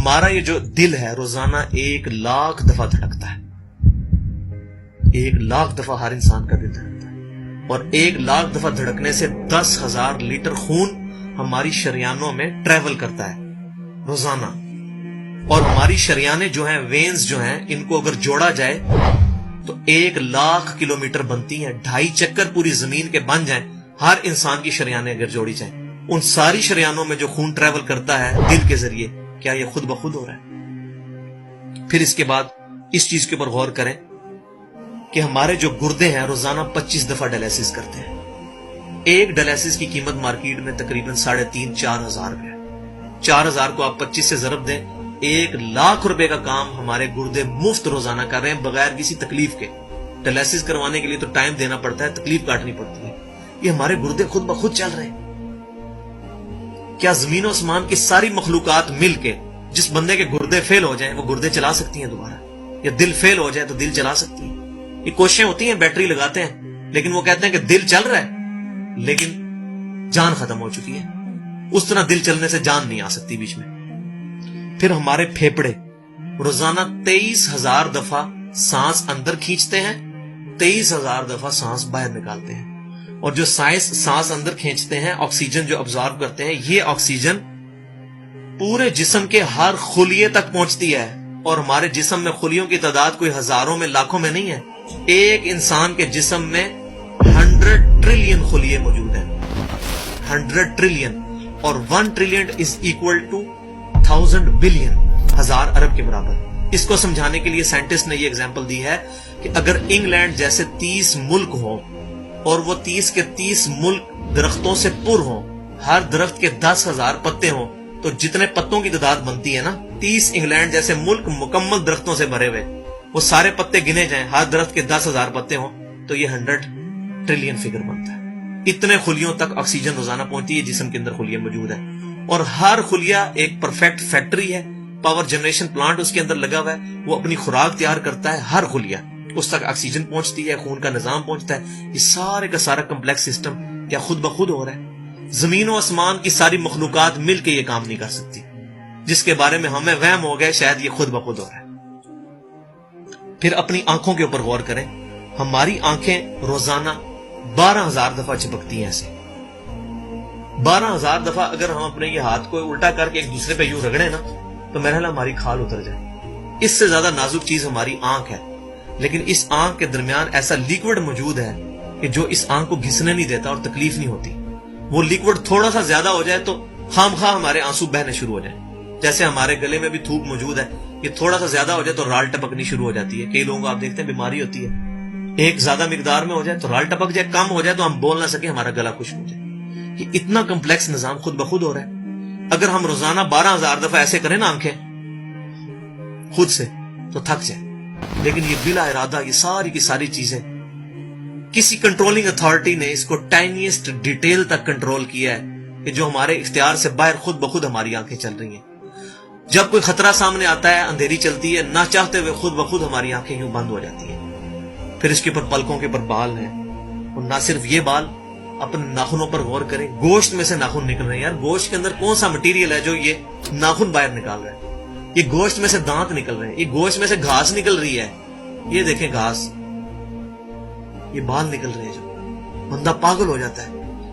ہمارا یہ جو دل ہے روزانہ 1,00,000 دفعہ دھڑکتا ہے. 1,00,000 دفعہ ہر انسان کا دل دھڑکتا ہے, اور 1,00,000 دفعہ دھڑکنے سے 10,000 لیٹر خون ہماری شریانوں میں ٹریول کرتا ہے روزانہ. اور ہماری شریانیں جو ہیں, وینز جو ہیں, ان کو اگر جوڑا جائے تو 1,00,000 کلومیٹر بنتی ہیں. 2.5 چکر پوری زمین کے بن جائیں ہر انسان کی شریانیں اگر جوڑی جائیں. ان ساری شریانوں میں جو خون ٹریول کرتا ہے دل کے ذریعے, کیا یہ خود بخود ہو رہا ہے؟ پھر اس کے بعد اس چیز کے اوپر غور کریں کہ ہمارے جو گردے ہیں روزانہ 25 دفعہ ڈائلیسس کرتے ہیں. ایک ڈائلیسس کی قیمت مارکیٹ میں تقریباً 3,500-4,000 روپے ہے. 4,000 کو آپ 25 سے ضرب دیں, 1,00,000 روپے کا کام ہمارے گردے مفت روزانہ کر رہے ہیں بغیر کسی تکلیف کے. ڈائلیسس کروانے کے لیے تو ٹائم دینا پڑتا ہے, تکلیف کاٹنی پڑتی ہے. یہ ہمارے گردے خود بخود چل رہے ہیں. کیا زمین و آسمان کی ساری مخلوقات مل کے جس بندے کے گردے فیل ہو جائیں وہ گردے چلا سکتی ہیں دوبارہ؟ یا دل فیل ہو جائے تو دل چلا سکتی ہیں؟ یہ کوششیں ہوتی ہیں, بیٹری لگاتے ہیں, لیکن وہ کہتے ہیں کہ دل چل رہا ہے لیکن جان ختم ہو چکی ہے. اس طرح دل چلنے سے جان نہیں آ سکتی بیچ میں. پھر ہمارے پھیپڑے روزانہ 23,000 دفعہ سانس اندر کھینچتے ہیں, 23,000 دفعہ سانس باہر نکالتے ہیں. اور جو سانس اندر کھینچتے ہیں, آکسیجن جو ابزارو کرتے ہیں, یہ آکسیجن پورے جسم کے ہر خلیے تک پہنچتی ہے. اور ہمارے جسم میں خلیوں کی تعداد کوئی ہزاروں میں لاکھوں میں نہیں ہے. ایک انسان کے جسم میں 100 ٹریلین خلیے موجود ہیں. 100 ٹریلین, اور 1 trillion is equal to 1000 billion, 1000 ارب کے برابر. اس کو سمجھانے کے لیے سائنٹسٹ نے یہ ایگزامپل دی ہے کہ اگر انگلینڈ جیسے 30 ملک ہوں اور وہ 30 کے 30 ملک درختوں سے پر ہوں, ہر درخت کے 10,000 پتے ہوں, تو جتنے پتوں کی تعداد بنتی ہے نا, 30 انگلینڈ جیسے ملک مکمل درختوں سے بھرے ہوئے, وہ سارے پتے گنے جائیں, ہر درخت کے 10,000 پتے ہوں, تو یہ 100 ٹریلین فگر بنتا ہے. اتنے خلیوں تک آکسیجن روزانہ پہنچتی ہے, جسم کے اندر خلیے موجود ہے. اور ہر خلیہ ایک پرفیکٹ فیکٹری ہے, پاور جنریشن پلانٹ اس کے اندر لگا ہوا ہے, وہ اپنی خوراک تیار کرتا ہے. ہر خلیہ اس تک آکسیجن پہنچتی ہے, خون کا نظام پہنچتا ہے. یہ سارے کا سارا کمپلیکس سسٹم کیا خود بخود ہو رہا ہے؟ زمین و آسمان کی ساری مخلوقات مل کے یہ کام نہیں کر سکتی, جس کے بارے میں ہمیں وہم ہو گئے شاید یہ خود بخود ہو رہا ہے. پھر اپنی آنکھوں کے اوپر غور کریں. ہماری آنکھیں روزانہ 12,000 دفعہ چپکتی ہیں. ایسے 12,000 دفعہ اگر ہم اپنے یہ ہاتھ کو الٹا کر کے ایک دوسرے پہ یوں رگڑیں نا, تو میرا خیال ہماری کھال اتر جائے. اس سے زیادہ نازک چیز ہماری آنکھ ہے, لیکن اس آنکھ کے درمیان ایسا لیکوڈ موجود ہے کہ جو اس آنکھ کو گھسنے نہیں دیتا اور تکلیف نہیں ہوتی. وہ لیکوڈ تھوڑا سا زیادہ ہو جائے تو خام خواہ ہمارے آنسو بہنے شروع ہو جائیں. جیسے ہمارے گلے میں بھی تھوک موجود ہے, یہ تھوڑا سا زیادہ ہو جائے تو رال ٹپکنی شروع ہو جاتی ہے. کئی لوگوں کو آپ دیکھتے ہیں بیماری ہوتی ہے, ایک زیادہ مقدار میں ہو جائے تو رال ٹپک جائے, کم ہو جائے تو ہم بول نہ سکیں, ہمارا گلا خشک ہو جائے. یہ اتنا کمپلیکس نظام خود بخود ہو رہا ہے. اگر ہم روزانہ 12,000 دفعہ ایسے کریں نا آنکھیں خود سے, تو تھک جائے. لیکن یہ بلا ارادہ یہ ساری کی ساری چیزیں کسی کنٹرولنگ اتھارٹی نے اس کو ٹائنیسٹ ڈیٹیل تک کنٹرول کیا ہے کہ جو ہمارے اختیار سے باہر خود بخود ہماری آنکھیں چل رہی ہیں. جب کوئی خطرہ سامنے آتا ہے, اندھیری چلتی ہے, نہ چاہتے ہوئے خود بخود ہماری آنکھیں یوں بند ہو جاتی ہیں. پھر اس کے اوپر پلکوں کے اوپر بال ہیں, اور نہ صرف یہ بال, اپنے ناخنوں پر غور کریں. گوشت میں سے ناخن نکل رہے ہیں. یار گوشت کے اندر کون سا مٹیریل ہے جو یہ ناخن باہر نکال رہا ہے؟ یہ گوشت میں سے دانت نکل رہے ہیں, یہ گوشت میں سے گھاس نکل رہی ہے. یہ دیکھیں گھاس, یہ بال نکل رہے ہیں, جو بندہ پاگل ہو جاتا ہے.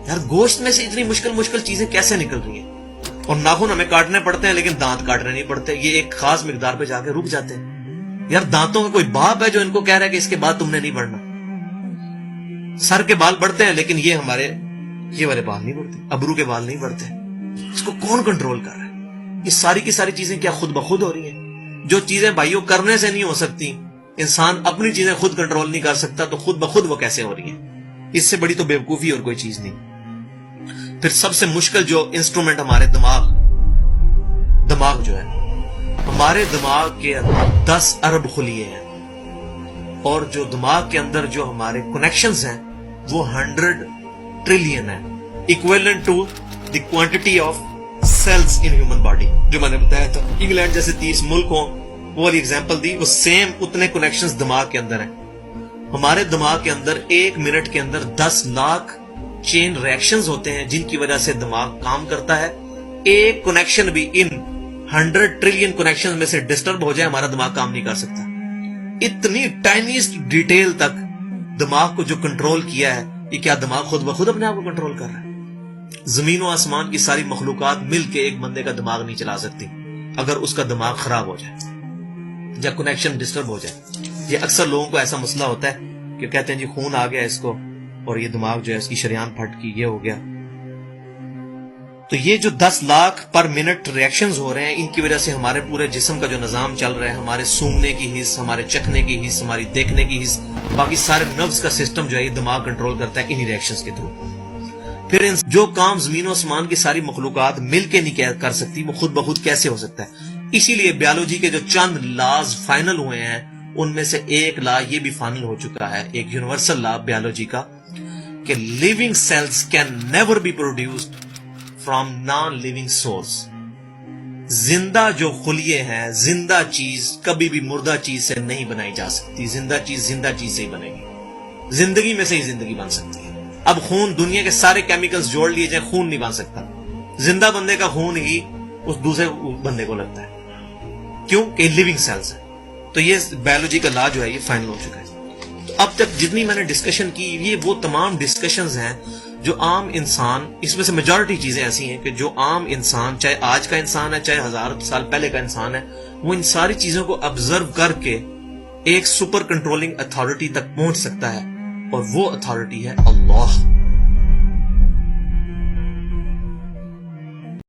یار گوشت میں سے اتنی مشکل چیزیں کیسے نکل رہی ہیں؟ اور ناخن ہمیں کاٹنے پڑتے ہیں لیکن دانت کاٹنے نہیں پڑتے, یہ ایک خاص مقدار پہ جا کے رک جاتے ہیں. یار دانتوں کا کوئی باپ ہے جو ان کو کہہ رہا ہے کہ اس کے بعد تم نے نہیں بڑھنا؟ سر کے بال بڑھتے ہیں لیکن یہ ہمارے یہ والے بال نہیں بڑھتے, ابرو کے بال نہیں بڑھتے. اس کو کون کنٹرول کر رہا ہے؟ یہ ساری کی ساری چیزیں کیا خود بخود ہو رہی ہیں؟ جو چیزیں بھائیوں کرنے سے نہیں ہو سکتی, انسان اپنی چیزیں خود کنٹرول نہیں کر سکتا, تو خود بخود وہ کیسے ہو رہی ہیں؟ اس سے بڑی تو بیوقوفی اور کوئی چیز نہیں. پھر سب سے مشکل جو انسٹرومنٹ ہمارے دماغ جو ہے, ہمارے دماغ کے اندر 10 ارب خلیے ہیں, اور جو دماغ کے اندر جو ہمارے کنیکشنز ہیں وہ 100 ٹریلین ہیں, equivalent to the quantity of cells in human body. جو میں نے بتایا تھا انگلینڈ جیسے 30 ملک ہوں, وہ والی ایگزامپل دی, وہ سیم اتنے کنیکشنز دماغ کے اندر ہیں. ہمارے دماغ کے اندر 1 منٹ کے اندر 10 لاکھ چین ریئیکشنز ہوتے ہیں جن کی وجہ سے دماغ کام کرتا ہے. ایک کنیکشن بھی ان 100 ٹریلین کنیکشن میں سے ڈسٹرب ہو جائے ہمارا دماغ کام نہیں کر سکتا. اتنی ٹائنیسٹ ڈیٹیل تک دماغ کو جو کنٹرول کیا ہے, یہ کیا دماغ خود بخود اپنے آپ کو کنٹرول کر رہا ہے؟ زمین و آسمان کی ساری مخلوقات مل کے ایک بندے کا دماغ نہیں چلا سکتی اگر اس کا دماغ خراب ہو جائے یا کنیکشن ڈسٹرب ہو جائے. یہ اکثر لوگوں کو ایسا مسئلہ ہوتا ہے کہ کہتے ہیں جی خون آ گیا اس کو اور یہ دماغ جو ہے اس کی شریان پھٹ کی, یہ ہو گیا. تو یہ جو 10 لاکھ پر منٹ ریئیکشنز ہو رہے ہیں, ان کی وجہ سے ہمارے پورے جسم کا جو نظام چل رہا ہے, ہمارے سونگنے کی حص, ہمارے چکھنے کی حص, ہماری دیکھنے کی حص, باقی سارے نروز کا سسٹم جو ہے یہ دماغ کنٹرول کرتا ہے انہی ریئیکشنز کے تھرو. پھر جو کام زمین و آسمان کی ساری مخلوقات مل کے نہیں کر سکتی وہ خود بخود کیسے ہو سکتا ہے؟ اسی لیے بیولوجی کے جو چند لاز فائنل ہوئے ہیں ان میں سے ایک لا یہ بھی فائنل ہو چکا ہے, ایک یونیورسل لا بیولوجی کا, کہ living cells can never be produced from non living source. زندہ جو خلیے ہیں, زندہ چیز کبھی بھی مردہ چیز سے نہیں بنائی جا سکتی. زندہ چیز سے ہی بنے گی, زندگی میں سے ہی زندگی بن سکتی ہے. اب خون, دنیا کے سارے کیمیکلز جوڑ لیے جائیں, خون نہیں بن سکتا. زندہ بندے کا خون ہی اس دوسرے بندے کو لگتا ہے, کیوں کہ لیونگ سیلز ہے. تو یہ بایولوجی کا لا جو ہے یہ فائنل ہو چکا ہے. تو اب تک جتنی میں نے ڈسکشن کی یہ وہ تمام ڈسکشنز ہیں جو عام انسان, اس میں سے میجورٹی چیزیں ایسی ہیں کہ جو عام انسان, چاہے آج کا انسان ہے چاہے 1000 سال پہلے کا انسان ہے, وہ ان ساری چیزوں کو آبزرو کر کے ایک سپر کنٹرولنگ اتھارٹی تک پہنچ سکتا ہے, اور وہ اتھارٹی ہے اللہ.